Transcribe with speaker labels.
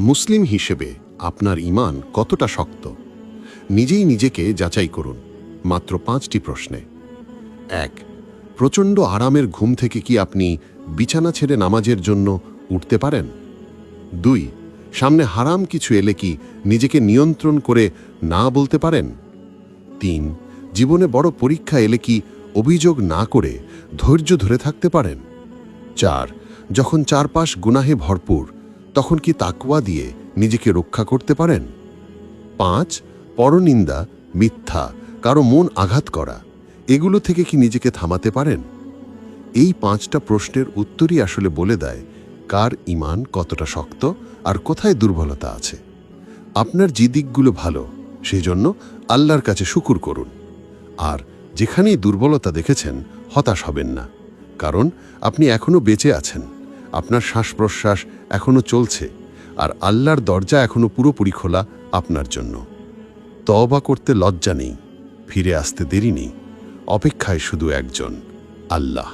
Speaker 1: মুসলিম হিসেবে আপনার ঈমান কতটা শক্ত? নিজেই নিজেকে যাচাই করুন মাত্র 5টি প্রশ্নে। 1. প্রচণ্ড আরামের ঘুম থেকে কি আপনি বিছানা ছেড়ে নামাজের জন্য উঠতে পারেন? 2. সামনে হারাম কিছু এলে কি নিজেকে নিয়ন্ত্রণ করে না বলতে পারেন? 3. জীবনে বড় পরীক্ষা এলে কি অভিযোগ না করে ধৈর্য ধরে থাকতে পারেন? 4. যখন চারপাশ গুনাহে ভরপুর তখন কি তাকওয়া দিয়ে নিজেকে রক্ষা করতে পারেন? 5. পরনিন্দা, মিথ্যা, কারো মন আঘাত করা, এগুলো থেকে কি নিজেকে থামাতে পারেন? এই 5টা প্রশ্নের উত্তরই আসলে বলে দেয় কার ঈমান কতটা শক্ত আর কোথায় দুর্বলতা আছে। আপনার যে দিকগুলো ভালো সেই জন্য আল্লাহর কাছে শুকর করুন। আর যেখানেই দুর্বলতা দেখেছেন হতাশ হবেন না, কারণ আপনি এখনো বেঁচে আছেন, আপনার শ্বাস প্রশ্বাস এখনো চলছে, আর আল্লাহর দরজা এখনো পুরোপুরি খোলা আপনার জন্য। তওবা করতে লজ্জা নেই, ফিরে আসতে দেরি নেই, অপেক্ষায় শুধু একজন, আল্লাহ।